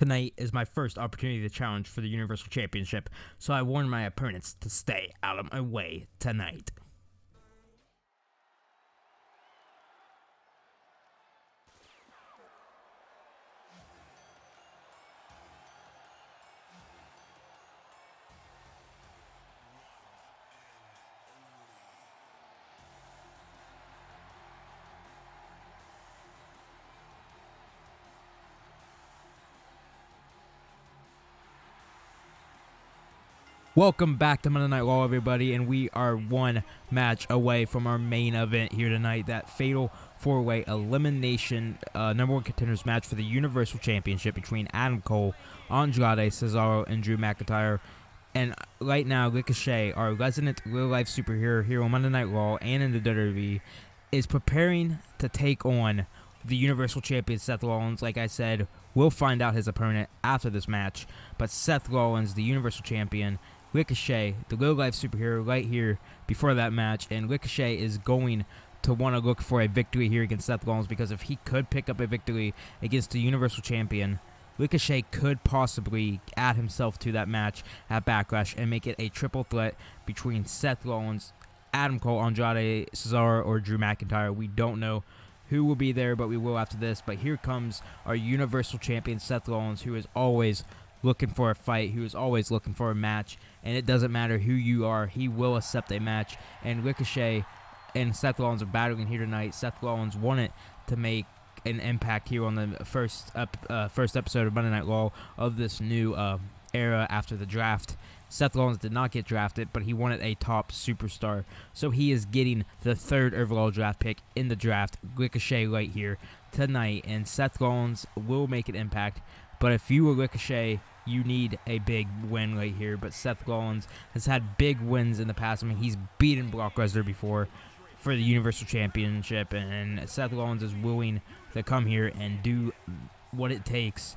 Tonight is my first opportunity to challenge for the Universal Championship, so I warn my opponents to stay out of my way tonight. Welcome back to Monday Night Raw, everybody, and we are one match away from our main event here tonight, that fatal four-way elimination number one contenders match for the Universal Championship between Adam Cole, Andrade, Cesaro, and Drew McIntyre. And right now, Ricochet, our resident real-life superhero here on Monday Night Raw and in the WWE, is preparing to take on the Universal Champion Seth Rollins. Like I said, we'll find out his opponent after this match, but Seth Rollins, the Universal Champion, Ricochet, the real-life superhero, right here before that match, and Ricochet is going to want to look for a victory here against Seth Rollins, because if he could pick up a victory against the Universal Champion, Ricochet could possibly add himself to that match at Backlash and make it a triple threat between Seth Rollins, Adam Cole, Andrade, Cesaro, or Drew McIntyre. We don't know who will be there, but we will after this. But here comes our Universal Champion Seth Rollins, who is always looking for a fight, who is always looking for a match, and it doesn't matter who you are, he will accept a match. And Ricochet and Seth Rollins are battling here tonight. Seth Rollins wanted to make an impact here on the first episode of Monday Night Raw of this new era after the draft. Seth Rollins did not get drafted, but he wanted a top superstar, so he is getting the third overall draft pick in the draft, Ricochet, right here tonight. And Seth Rollins will make an impact, but if you were Ricochet, you need a big win right here. But Seth Rollins has had big wins in the past. I mean, he's beaten Brock Lesnar before for the Universal Championship, and Seth Rollins is willing to come here and do what it takes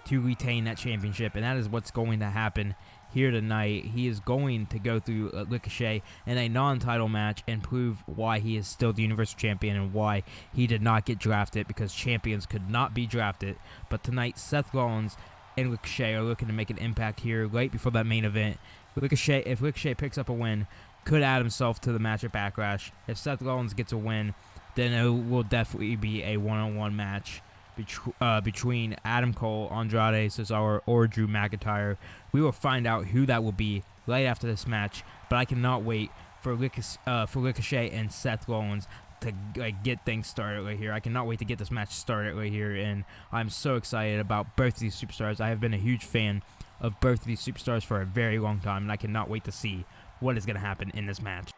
to retain that championship, and that is what's going to happen here tonight. He is going to go through Ricochet in a non-title match and prove why he is still the Universal Champion and why he did not get drafted, because champions could not be drafted. But tonight, Seth Rollins and Ricochet are looking to make an impact here right before that main event. If Ricochet picks up a win, could add himself to the match at Backlash. If Seth Rollins gets a win, then it will definitely be a one-on-one match between Adam Cole, Andrade, Cesaro, or Drew McIntyre. We will find out who that will be right after this match, but I cannot wait for Ricochet and Seth Rollins to get things started right here. I cannot wait to get this match started right here, and I'm so excited about both of these superstars. I have been a huge fan of both of these superstars for a very long time, and I cannot wait to see what is going to happen in this match.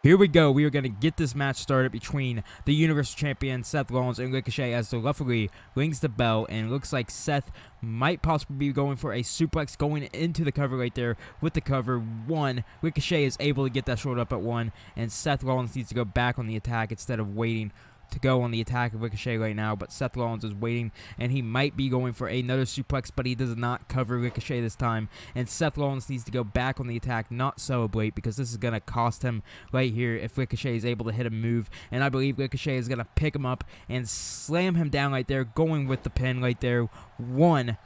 Here we go. We are going to get this match started between the Universal Champion Seth Rollins and Ricochet as the referee rings the bell, and it looks like Seth might possibly be going for a suplex going into the cover right there with the cover. One, Ricochet is able to get that short up at one, and Seth Rollins needs to go back on the attack instead of waiting to go on the attack of Ricochet right now. But Seth Rollins is waiting, and he might be going for another suplex, but he does not cover Ricochet this time, and Seth Rollins needs to go back on the attack, not celebrate, because this is going to cost him right here if Ricochet is able to hit a move. And I believe Ricochet is going to pick him up and slam him down right there, going with the pin right there. 1,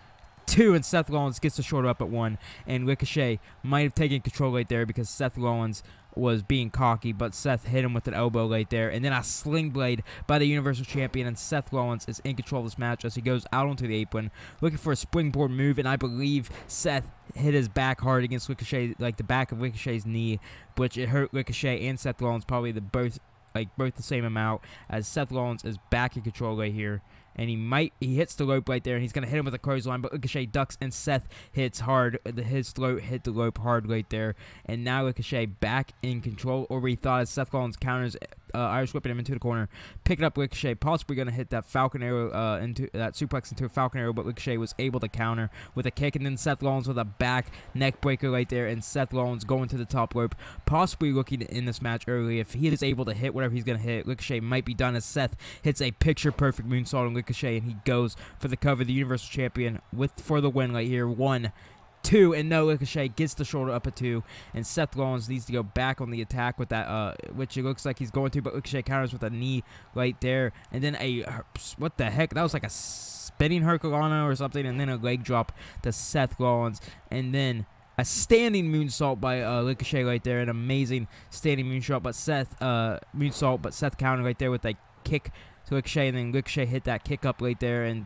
2, and Seth Rollins gets the short up at 1, and Ricochet might have taken control right there because Seth Rollins was being cocky, but Seth hit him with an elbow right there, and then a sling blade by the Universal Champion, and Seth Rollins is in control of this match as he goes out onto the apron looking for a springboard move, and I believe Seth hit his back hard against Ricochet, like the back of Ricochet's knee, which it hurt Ricochet and Seth Rollins probably both the same amount, as Seth Rollins is back in control right here. And he hits the rope right there, and he's going to hit him with a clothesline, but Ricochet ducks, and Seth hits hard. His throat hit the rope hard right there, and now Ricochet back in control, or we thought as Seth Rollins counters, Irish whipping him into the corner, picking up Ricochet, possibly going to hit that Falcon Arrow, into that suplex into a Falcon Arrow, but Ricochet was able to counter with a kick, and then Seth Rollins with a back neck breaker right there, and Seth Rollins going to the top rope, possibly looking in this match early. If he is able to hit whatever he's going to hit, Ricochet might be done, as Seth hits a picture-perfect moonsault on Ricochet, and he goes for the cover. The Universal Champion for the win right here. 1, 2, and no, Ricochet gets the shoulder up at 2, and Seth Rollins needs to go back on the attack with that, which it looks like he's going to, but Ricochet counters with a knee right there, and then what the heck, that was like a spinning Hurricanrana or something, and then a leg drop to Seth Rollins, and then a standing moonsault by Ricochet right there, an amazing standing moonsault, but Seth countered right there with a kick to Ricochet, and then Ricochet hit that kick up right there, and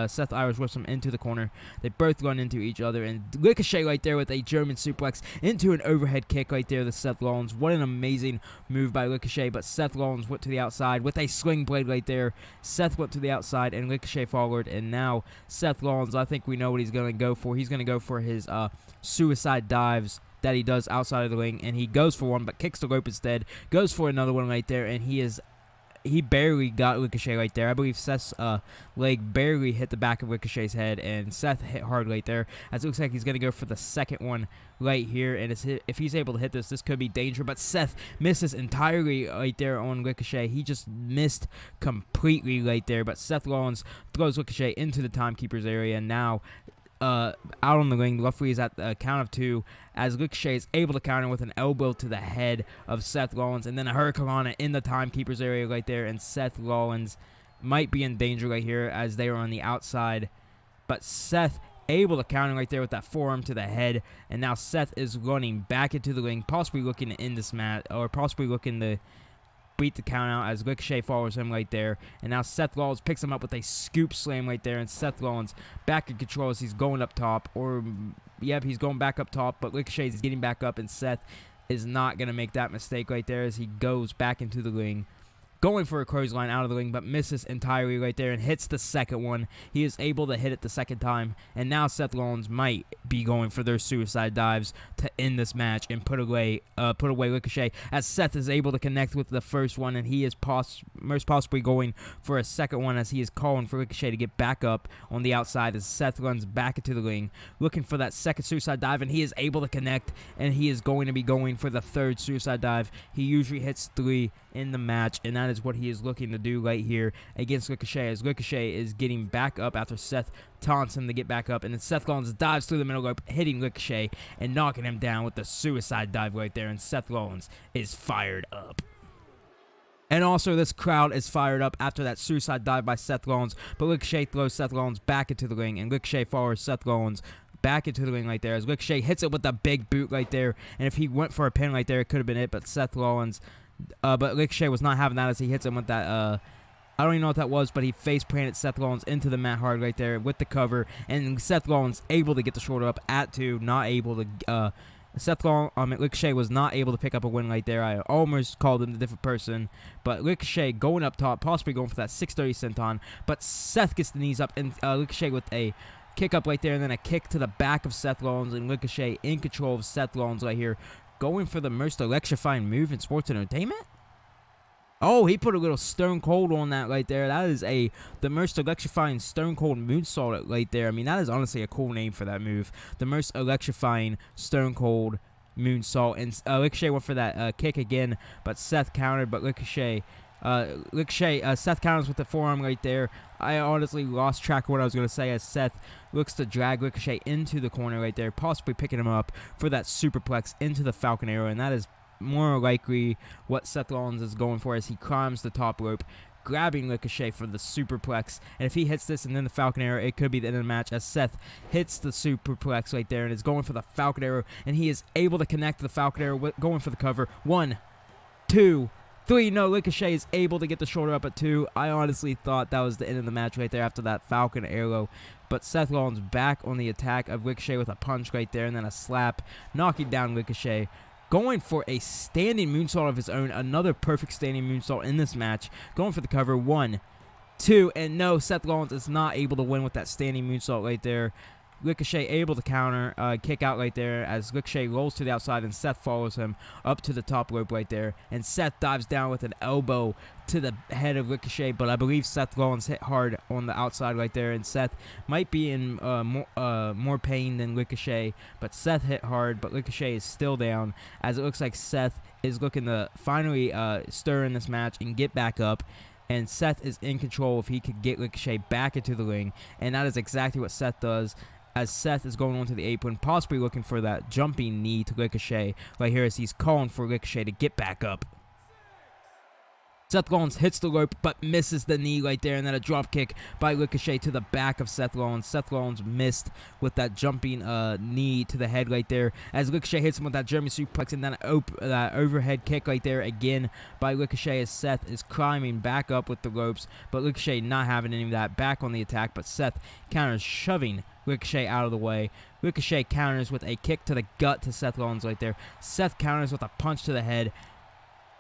Seth Irish whips him into the corner. They both run into each other, and Ricochet right there with a German suplex into an overhead kick right there to Seth Rollins. What an amazing move by Ricochet, but Seth Rollins went to the outside with a sling blade right there. Seth went to the outside, and Ricochet forward, and now Seth Rollins, I think we know what he's going to go for. He's going to go for his suicide dives that he does outside of the ring, and he goes for one, but kicks the rope instead, goes for another one right there, and he barely got Ricochet right there. I believe Seth's leg barely hit the back of Ricochet's head, and Seth hit hard right there. As it looks like he's going to go for the second one right here, and if he's able to hit this could be danger, but Seth misses entirely right there on Ricochet. He just missed completely right there, but Seth Rollins throws Ricochet into the timekeeper's area, and now out on the ring, the referee is at the count of 2 as Ricochet is able to counter with an elbow to the head of Seth Rollins, and then a Hurricanrana in the timekeeper's area right there, and Seth Rollins might be in danger right here as they are on the outside, but Seth able to counter right there with that forearm to the head, and now Seth is running back into the ring, possibly looking to end this match, or possibly looking to beat the count out as Ricochet follows him right there, and now Seth Rollins picks him up with a scoop slam right there, and Seth Rollins back in control as he's going up top, or yep, he's going back up top, but Ricochet is getting back up, and Seth is not going to make that mistake right there as he goes back into the ring, going for a clothesline out of the ring, but misses entirely right there and hits the second one. He is able to hit it the second time, and now Seth Rollins might be going for their suicide dives to end this match and put away Ricochet, as Seth is able to connect with the first one, and he is most possibly going for a second one as he is calling for Ricochet to get back up on the outside as Seth runs back into the ring, looking for that second suicide dive, and he is able to connect, and he is going to be going for the third suicide dive. He usually hits 3 in the match, and that is what he is looking to do right here against Ricochet, as Ricochet is getting back up after Seth taunts him to get back up, and then Seth Rollins dives through the middle rope, hitting Ricochet and knocking him down with the suicide dive right there, and Seth Rollins is fired up. And also, this crowd is fired up after that suicide dive by Seth Rollins, but Ricochet throws Seth Rollins back into the ring, and Ricochet follows Seth Rollins back into the ring right there as Ricochet hits it with a big boot right there, and if he went for a pin right there, it could have been it, but but Ricochet was not having that as he hits him with that, I don't even know what that was, but he face planted Seth Rollins into the mat hard right there with the cover, and Seth Rollins able to get the shoulder up at 2, not able to, Ricochet was not able to pick up a win right there. I almost called him a different person, but Ricochet going up top, possibly going for that 630 senton, but Seth gets the knees up, and Ricochet with a kick up right there, and then a kick to the back of Seth Rollins, and Ricochet in control of Seth Rollins right here, going for the most electrifying move in sports entertainment. Oh, he put a little Stone Cold on that right there. That is the most electrifying Stone Cold moonsault right there. I mean, that is honestly a cool name for that move. The most electrifying Stone Cold moonsault. And Ricochet went for that kick again, but Seth countered. But Seth counters with the forearm right there. I honestly lost track of what I was going to say as Seth looks to drag Ricochet into the corner right there, possibly picking him up for that superplex into the Falcon Arrow, and that is more likely what Seth Rollins is going for as he climbs the top rope, grabbing Ricochet for the superplex. And if he hits this and then the Falcon Arrow, it could be the end of the match as Seth hits the superplex right there and is going for the Falcon Arrow, and he is able to connect the Falcon Arrow, going for the cover. 1, 2, 3. No, Ricochet is able to get the shoulder up at 2. I honestly thought that was the end of the match right there after that Falcon Arrow. But Seth Rollins back on the attack of Ricochet with a punch right there and then a slap, knocking down Ricochet, going for a standing moonsault of his own. Another perfect standing moonsault in this match. Going for the cover. 1, 2, and no, Seth Rollins is not able to win with that standing moonsault right there. Ricochet able to counter, kick out right there as Ricochet rolls to the outside and Seth follows him up to the top rope right there. And Seth dives down with an elbow to the head of Ricochet, but I believe Seth Rollins hit hard on the outside right there, and Seth might be in more pain than Ricochet, but Seth hit hard, but Ricochet is still down as it looks like Seth is looking to finally stir in this match and get back up. And Seth is in control if he could get Ricochet back into the ring, and that is exactly what Seth does. as Seth is going onto the apron, possibly looking for that jumping knee to Ricochet right here as he's calling for Ricochet to get back up. Seth Rollins hits the rope but misses the knee right there, and then a drop kick by Ricochet to the back of Seth Rollins. Seth Rollins missed with that jumping knee to the head right there as Ricochet hits him with that German suplex, and then that overhead kick right there again by Ricochet as Seth is climbing back up with the ropes, but Ricochet not having any of that, back on the attack, but Seth counters, shoving Ricochet out of the way. Ricochet counters with a kick to the gut to Seth Rollins right there. Seth counters with a punch to the head.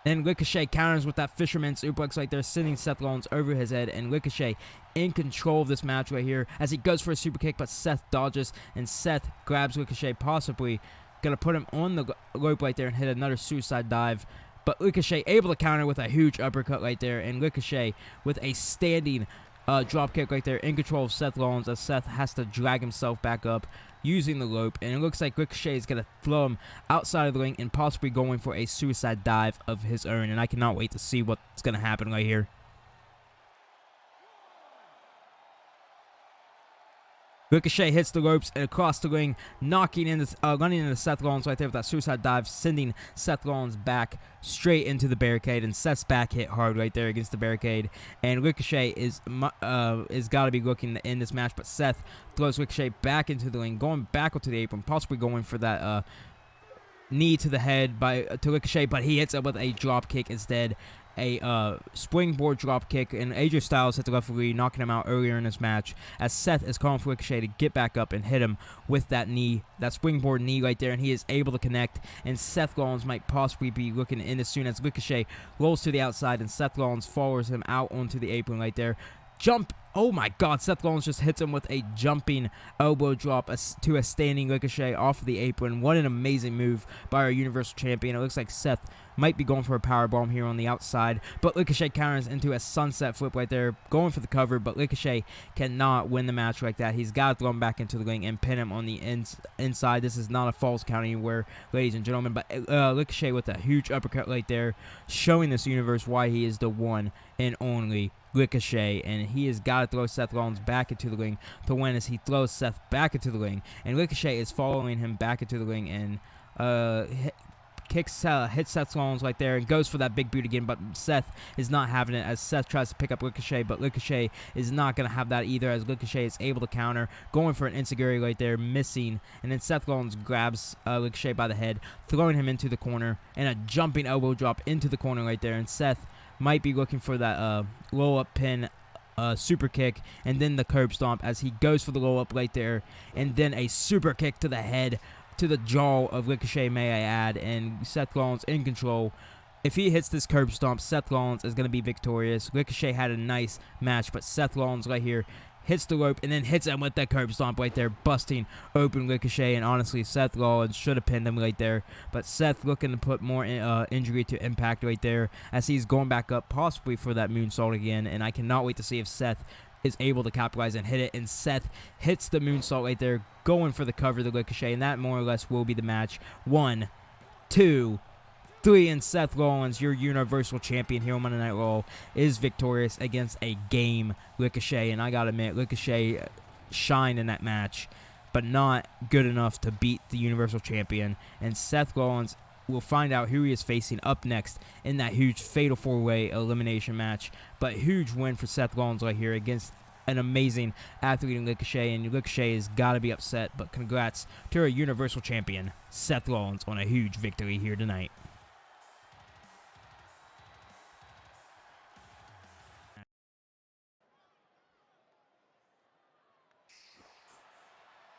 And Ricochet counters with that fisherman suplex right there, sending Seth Rollins over his head. And Ricochet in control of this match right here as he goes for a super kick, but Seth dodges, and Seth grabs Ricochet, possibly going to put him on the rope right there and hit another suicide dive. But Ricochet able to counter with a huge uppercut right there, and Ricochet with a standing drop kick right there, in control of Seth Rollins as Seth has to drag himself back up using the rope, and it looks like Ricochet is going to throw him outside of the ring and possibly going for a suicide dive of his own, and I cannot wait to see what's going to happen right here. Ricochet hits the ropes and across the ring, running into Seth Rollins right there with that suicide dive, sending Seth Rollins back straight into the barricade, and Seth's back hit hard right there against the barricade, and Ricochet is got to be looking to end this match, but Seth throws Ricochet back into the ring, going back onto the apron, possibly going for that knee to the head to Ricochet, but he hits it with a drop kick instead. A springboard drop kick, and AJ Styles hit the referee, knocking him out earlier in this match as Seth is calling for Ricochet to get back up and hit him with that knee, that springboard knee right there, and he is able to connect, and Seth Rollins might possibly be looking in as soon as Ricochet rolls to the outside, and Seth Rollins follows him out onto the apron right there. Oh my god, Seth Rollins just hits him with a jumping elbow drop to a standing Ricochet off of the apron. What an amazing move by our Universal Champion. It looks like Seth might be going for a powerbomb here on the outside, but Ricochet counters into a sunset flip right there, going for the cover, but Ricochet cannot win the match like that. He's got to throw him back into the ring and pin him on the inside. This is not a false count anywhere, ladies and gentlemen, but Ricochet with a huge uppercut right there, showing this universe why he is the one and only Ricochet, and he has got to throw Seth Rollins back into the ring to win as he throws Seth back into the ring, and Ricochet is following him back into the ring and hits Seth Rollins right there and goes for that big boot again, but Seth is not having it as Seth tries to pick up Ricochet, but Ricochet is not going to have that either as Ricochet is able to counter, going for an enziguri right there, missing, and then Seth Rollins grabs Ricochet by the head, throwing him into the corner, and a jumping elbow drop into the corner right there, and Seth might be looking for that roll-up pin super kick, and then the curb stomp as he goes for the roll-up right there, and then a super kick to the head, to the jaw of Ricochet, may I add, and Seth Rollins in control. If he hits this curb stomp, Seth Rollins is going to be victorious. Ricochet had a nice match, but Seth Rollins right here hits the rope and then hits him with that curb stomp right there, busting open Ricochet, and honestly, Seth Rollins should have pinned him right there, but Seth looking to put more injury to impact right there as he's going back up, possibly for that moonsault again, and I cannot wait to see if Seth is able to capitalize and hit it, and Seth hits the moonsault right there, going for the cover of the Ricochet, and that more or less will be the match. 1, 2, 3, and Seth Rollins, your Universal Champion here on Monday Night Raw, is victorious against a game Ricochet, and I gotta admit, Ricochet shined in that match, but not good enough to beat the Universal Champion, and Seth Rollins will find out who he is facing up next in that huge Fatal 4-Way elimination match, but huge win for Seth Rollins right here against an amazing athlete in Ricochet, and Ricochet has got to be upset, but congrats to our Universal Champion, Seth Rollins, on a huge victory here tonight.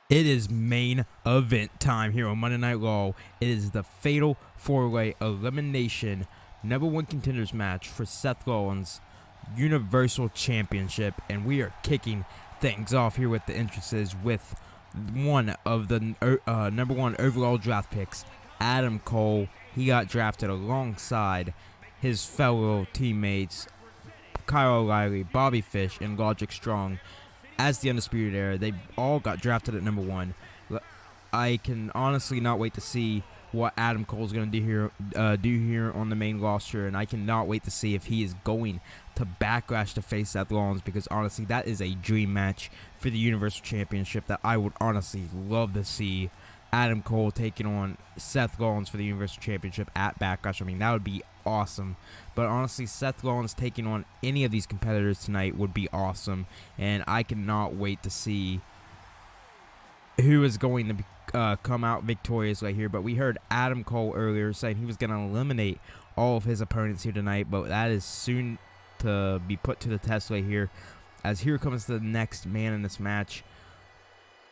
It is main event time here on Monday Night Raw. It is the Fatal 4-Way Elimination #1 contenders match for Seth Rollins' Universal Championship, and we are kicking things off here with the entrances with one of the #1 overall draft picks, Adam Cole. He got drafted alongside his fellow teammates Kyle O'Reilly, Bobby Fish, and Logic Strong as the Undisputed Era. They all got drafted at #1. I can honestly not wait to see what Adam Cole's going to do here on the main roster, and I cannot wait to see if he is going to Backlash to face Seth Rollins, because honestly, that is a dream match for the Universal Championship that I would honestly love to see. Adam Cole taking on Seth Rollins for the Universal Championship at Backlash. I mean, that would be awesome. But honestly, Seth Rollins taking on any of these competitors tonight would be awesome, and I cannot wait to see who is going to come out victorious right here. But we heard Adam Cole earlier saying he was going to eliminate all of his opponents here tonight, but that is soon to be put to the test right here, as here comes the next man in this match,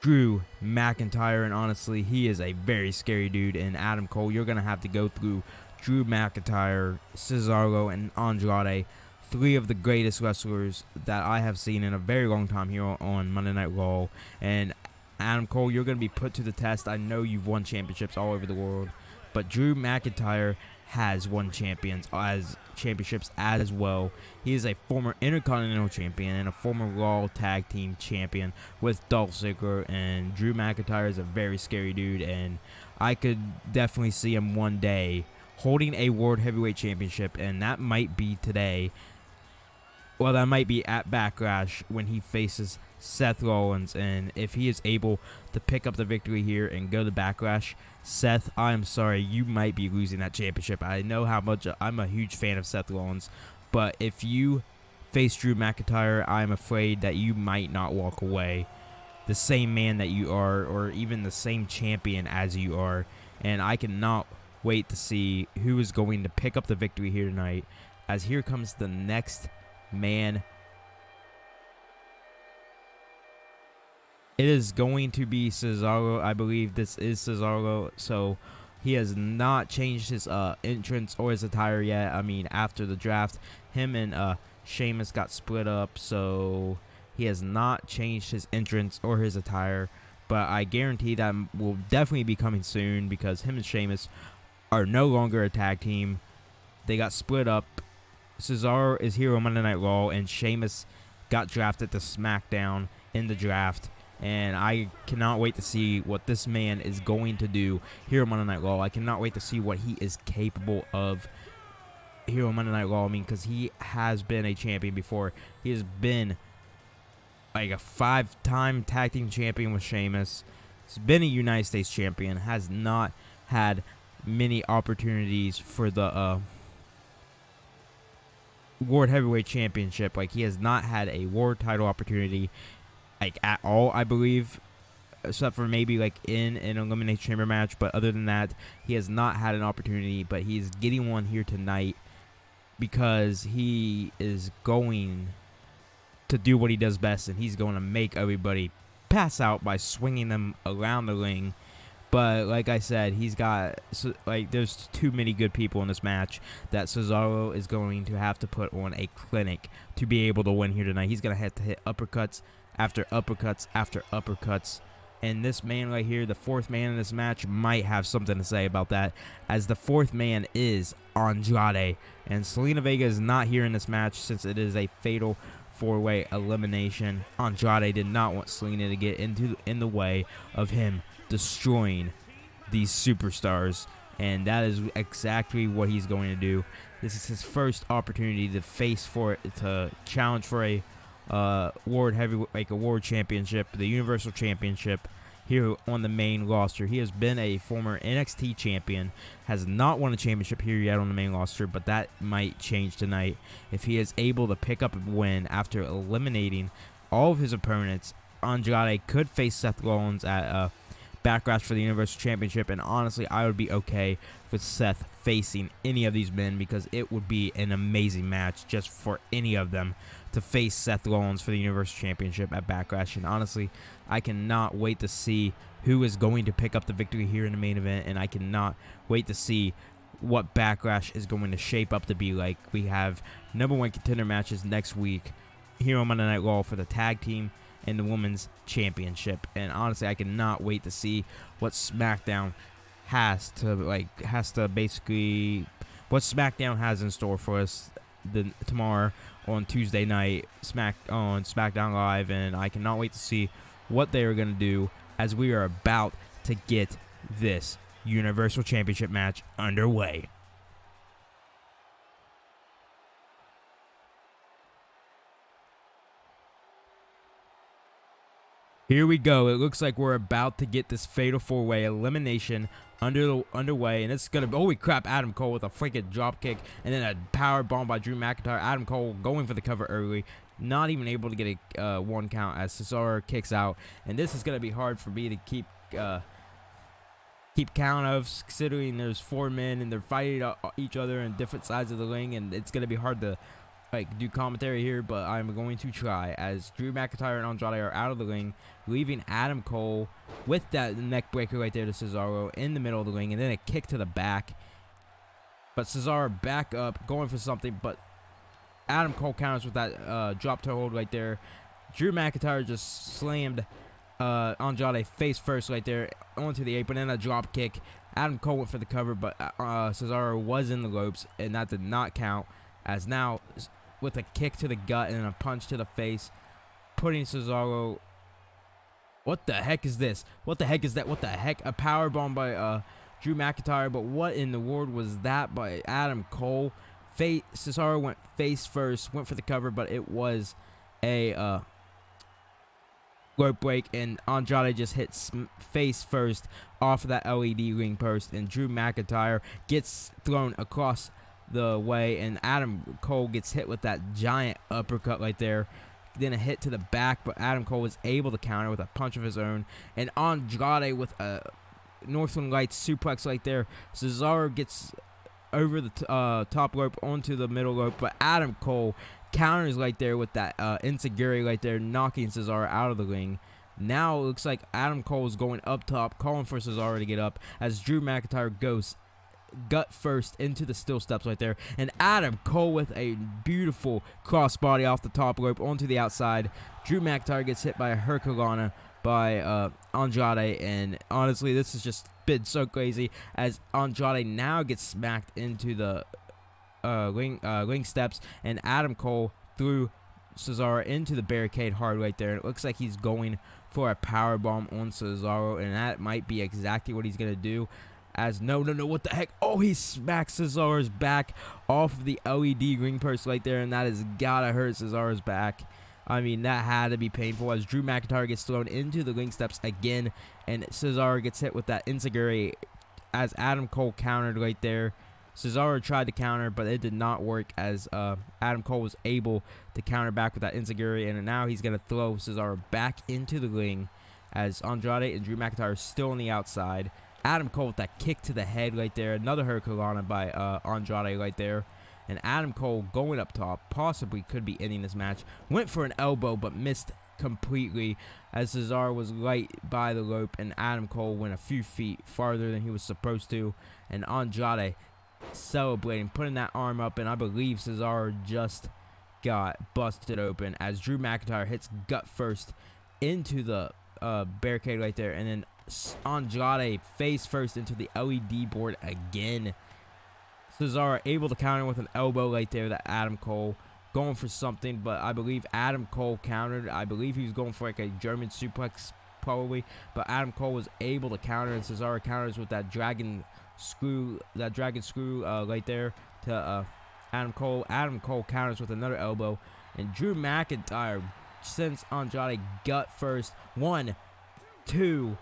Drew McIntyre. And honestly, he is a very scary dude. And Adam Cole, you're going to have to go through Drew McIntyre, Cesaro, and Andrade, three of the greatest wrestlers that I have seen in a very long time here on Monday Night Raw. And Adam Cole, you're going to be put to the test. I know you've won championships all over the world, but Drew McIntyre has won championships as well. He is a former Intercontinental Champion and a former Raw Tag Team Champion with Dolph Ziggler, and Drew McIntyre is a very scary dude, and I could definitely see him one day holding a World Heavyweight Championship, and that might be today. Well, that might be at Backlash when he faces Seth Rollins, and if he is able to pick up the victory here and go to Backlash, Seth, I'm sorry, you might be losing that championship. I know how much I'm a huge fan of Seth Rollins, but if you face Drew McIntyre, I'm afraid that you might not walk away the same man that you are, or even the same champion as you are. And I cannot wait to see who is going to pick up the victory here tonight, as here comes the next man. It is going to be Cesaro. I believe this is Cesaro. So he has not changed his entrance or his attire yet. I mean, after the draft, him and Sheamus got split up, so he has not changed his entrance or his attire. But I guarantee that will definitely be coming soon, because him and Sheamus are no longer a tag team. They got split up. Cesaro is here on Monday Night Raw, and Sheamus got drafted to SmackDown in the draft. And I cannot wait to see what this man is going to do here on Monday Night Raw. I cannot wait to see what he is capable of here on Monday Night Raw. I mean, because he has been a champion before. He has been like a 5-time tag team champion with Sheamus. He's been a United States champion. Has not had many opportunities for the World Heavyweight Championship. Like, he has not had a world title opportunity like at all, I believe, except for maybe like in an Elimination Chamber match. But other than that, he has not had an opportunity, but he's getting one here tonight, because he is going to do what he does best, and he's going to make everybody pass out by swinging them around the ring. But like I said, he's got, there's too many good people in this match that Cesaro is going to have to put on a clinic to be able to win here tonight. He's going to have to hit uppercuts after uppercuts after uppercuts. And this man right here, the fourth man in this match, might have something to say about that, as the fourth man is Andrade. And Zelina Vega is not here in this match, since it is a fatal 4-way elimination. Andrade did not want Zelina to get in the way of him destroying these superstars, and that is exactly what he's going to do. This is his first opportunity to challenge for a world heavyweight, like a world championship, the Universal Championship here on the main roster. He has been a former NXT champion, has not won a championship here yet on the main roster, but that might change tonight if he is able to pick up a win after eliminating all of his opponents. Andrade could face Seth Rollins at Backlash for the Universal Championship, and honestly, I would be okay with Seth facing any of these men, because it would be an amazing match just for any of them to face Seth Rollins for the Universal Championship at Backlash. And honestly, I cannot wait to see who is going to pick up the victory here in the main event, and I cannot wait to see what Backlash is going to shape up to be like. We have #1 contender matches next week here on Monday Night Raw for the tag team and the women's championship, and honestly, I cannot wait to see what SmackDown has in store for us tomorrow on Tuesday night on SmackDown Live. And I cannot wait to see what they are going to do, as we are about to get this Universal Championship match underway. Here we go. It looks like we're about to get this fatal 4-way elimination underway, and it's gonna be, holy crap, Adam Cole with a freaking drop kick and then a power bomb by Drew McIntyre. Adam Cole going for the cover early, not even able to get a 1 count as Cesaro kicks out, and this is gonna be hard for me to keep count of, considering there's 4 men and they're fighting each other on different sides of the ring, and it's gonna be hard to do commentary here, but I'm going to try, as Drew McIntyre and Andrade are out of the ring, leaving Adam Cole with that neck breaker right there to Cesaro in the middle of the ring, and then a kick to the back. But Cesaro back up, going for something, but Adam Cole counters with that drop toe hold right there. Drew McIntyre just slammed Andrade face first right there onto the apron, and a drop kick. Adam Cole went for the cover, but Cesaro was in the ropes, and that did not count, as now with a kick to the gut and a punch to the face, putting Cesaro. What the heck is this? What the heck is that? What the heck? A power bomb by Drew McIntyre, but what in the world was that by Adam Cole? Cesaro went face first, went for the cover, but it was a rope break, and Andrade just hit face first off of that LED ring post, and Drew McIntyre gets thrown across the way, and Adam Cole gets hit with that giant uppercut right there. Then a hit to the back, but Adam Cole was able to counter with a punch of his own, and Andrade with a Northern Lights suplex right there. Cesaro gets over the top rope onto the middle rope, but Adam Cole counters right there with that enziguri right there, knocking Cesaro out of the ring. Now it looks like Adam Cole is going up top, calling for Cesaro to get up, as Drew McIntyre goes gut first into the steel steps right there, and Adam Cole with a beautiful crossbody off the top rope onto the outside. Drew McIntyre gets hit by a Hurricanrana by Andrade, and honestly, this has just been so crazy, as Andrade now gets smacked into the ring steps, and Adam Cole threw Cesaro into the barricade hard right there. It looks like he's going for a power bomb on Cesaro, and that might be exactly what he's gonna do. As no, what the heck? Oh, he smacks Cesaro's back off of the LED ring post right there, and that has gotta hurt Cesaro's back. I mean, that had to be painful, as Drew McIntyre gets thrown into the ring steps again, and Cesaro gets hit with that enziguri as Adam Cole countered right there. Cesaro tried to counter, but it did not work, as Adam Cole was able to counter back with that enziguri, and now he's going to throw Cesaro back into the ring, as Andrade and Drew McIntyre are still on the outside. Adam Cole with that kick to the head right there. Another Hurricanrana by Andrade right there. And Adam Cole going up top, possibly could be ending this match. Went for an elbow, but missed completely, as Cesaro was right by the rope, and Adam Cole went a few feet farther than he was supposed to. And Andrade celebrating, putting that arm up, and I believe Cesaro just got busted open, as Drew McIntyre hits gut first into the barricade right there, and then Andrade face first into the LED board again. Cesaro able to counter with an elbow right there that Adam Cole going for something, but I believe Adam Cole countered. I believe he was going for like a German suplex probably, but Adam Cole was able to counter, and Cesaro counters with that dragon screw right there to Adam Cole. Adam Cole counters with another elbow, and Drew McIntyre sends Andrade gut first. 1, 2.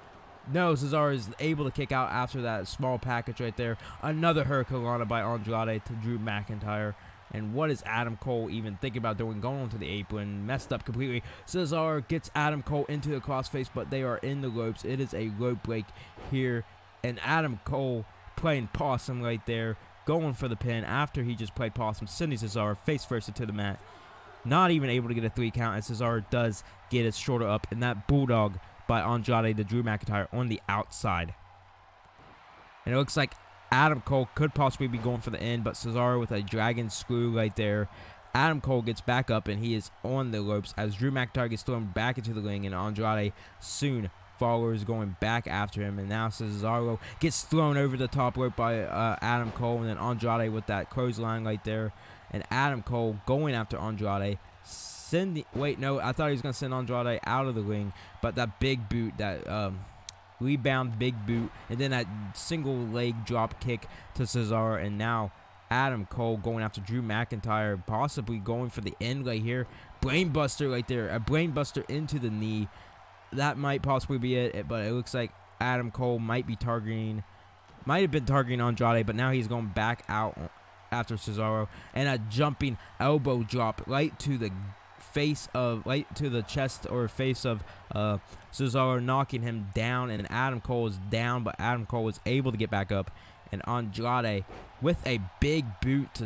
No, Cesaro is able to kick out after that small package right there. Another Hurricanrana by Andrade to Drew McIntyre. And what is Adam Cole even thinking about doing? Going onto the apron, messed up completely. Cesaro gets Adam Cole into the crossface, but they are in the ropes. It is a rope break here. And Adam Cole playing possum right there, going for the pin after he just played possum, sending Cesaro face first into the mat. Not even able to get a 3 count, as Cesaro does get his shoulder up, and that bulldog by Andrade to Drew McIntyre on the outside. And it looks like Adam Cole could possibly be going for the end, but Cesaro with a dragon screw right there. Adam Cole gets back up, and he is on the ropes, as Drew McIntyre gets thrown back into the ring, and Andrade soon follows, going back after him. And now Cesaro gets thrown over the top rope by Adam Cole, and then Andrade with that clothesline right there. And Adam Cole going after Andrade. Wait, no, I thought he was going to send Andrade out of the ring, but that big boot that rebound, big boot, and then that single leg drop kick to Cesaro, and now Adam Cole going after Drew McIntyre, possibly going for the end right here. Brainbuster right there, a brainbuster into the knee. That might possibly be it, but it looks like Adam Cole might have been targeting Andrade, but now he's going back out after Cesaro, and a jumping elbow drop right to the chest or face of Cesaro, knocking him down, and Adam Cole is down, but Adam Cole was able to get back up, and Andrade with a big boot to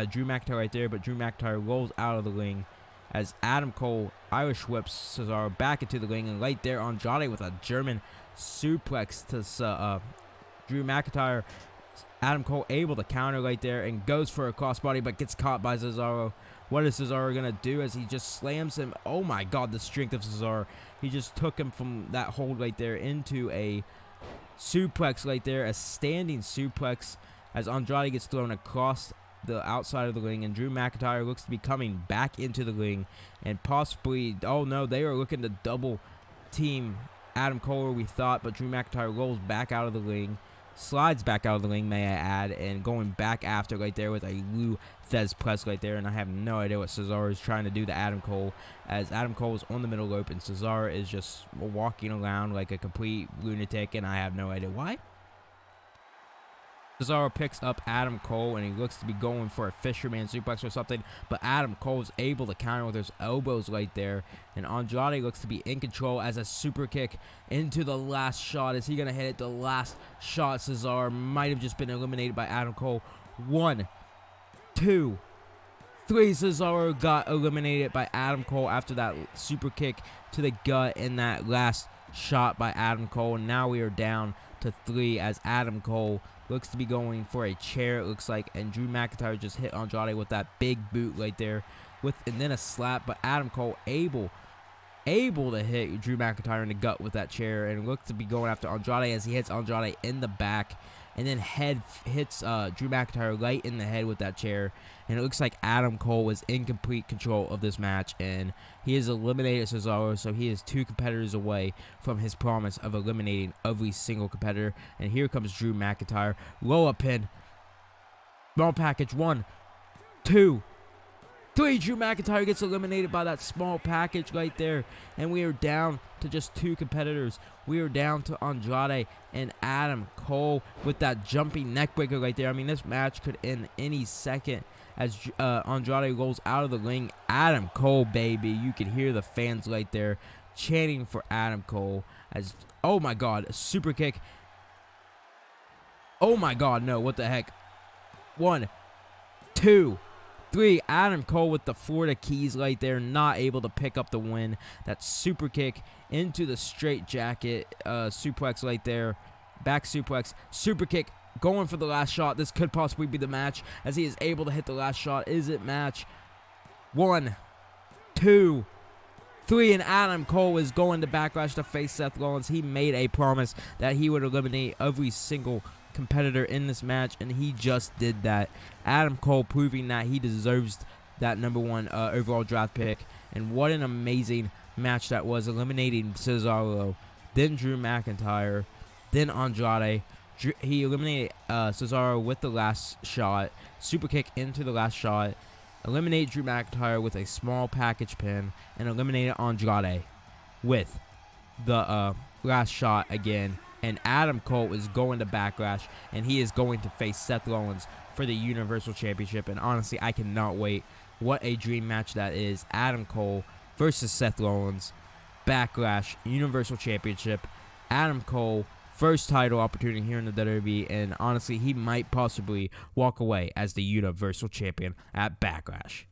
Drew McIntyre right there, but Drew McIntyre rolls out of the ring as Adam Cole Irish whips Cesaro back into the ring, and right there Andrade with a German suplex to Drew McIntyre. Adam Cole able to counter right there and goes for a crossbody, but gets caught by Cesaro. What is Cesaro going to do as he just slams him? Oh my god, the strength of Cesaro. He just took him from that hold right there into a suplex right there, a standing suplex, as Andrade gets thrown across the outside of the ring, and Drew McIntyre looks to be coming back into the ring, and possibly, oh no, they are looking to double team Adam Cole, we thought, but Drew McIntyre rolls back out of the ring, slides back out of the ring, may I add, and going back after right there with a Lou Thez press right there, and I have no idea what Cesaro is trying to do to Adam Cole, as Adam Cole is on the middle rope, and Cesaro is just walking around like a complete lunatic, and I have no idea why. Cesaro picks up Adam Cole, and he looks to be going for a fisherman suplex or something, but Adam Cole is able to counter with his elbows right there, and Andrade looks to be in control as a super kick into the last shot. Is he going to hit it? The last shot. Cesaro might have just been eliminated by Adam Cole. 1, 2, 3. Cesaro got eliminated by Adam Cole after that super kick to the gut and that last shot by Adam Cole, and now we are down to 3 as Adam Cole looks to be going for a chair, it looks like, and Drew McIntyre just hit Andrade with that big boot right there, and then a slap, but Adam Cole able to hit Drew McIntyre in the gut with that chair, and looks to be going after Andrade as he hits Andrade in the back, and then hits Drew McIntyre right in the head with that chair, and it looks like Adam Cole is in complete control of this match, and he has eliminated Cesaro, so he is 2 competitors away from his promise of eliminating every single competitor. And here comes Drew McIntyre, roll-up pin, small package, 1, 2, 3. Drew McIntyre gets eliminated by that small package right there, and we are down to just 2 competitors. We are down to Andrade and Adam Cole with that jumping neckbreaker right there. I mean, this match could end any second as Andrade rolls out of the ring. Adam Cole, baby. You can hear the fans right there chanting for Adam Cole as, oh my god, a super kick. Oh my god, no, what the heck. 1, 2, 3. Adam Cole with the Florida Keys right there, not able to pick up the win. That super kick into the straight jacket, suplex right there, back suplex, super kick, going for the last shot. This could possibly be the match as he is able to hit the last shot. Is it match? 1, 2, 3, and Adam Cole is going to Backlash to face Seth Rollins. He made a promise that he would eliminate every single competitor in this match, and he just did that. Adam Cole proving that he deserves that #1 overall draft pick, and what an amazing match that was, eliminating Cesaro, then Drew McIntyre, then Andrade. He eliminated Cesaro with the last shot, super kick into the last shot, eliminated Drew McIntyre with a small package pin, and eliminated Andrade with the last shot again. And Adam Cole is going to Backlash, and he is going to face Seth Rollins for the Universal Championship. And honestly, I cannot wait. What a dream match that is. Adam Cole versus Seth Rollins, Backlash, Universal Championship. Adam Cole, first title opportunity here in the WWE, and honestly, he might possibly walk away as the Universal Champion at Backlash.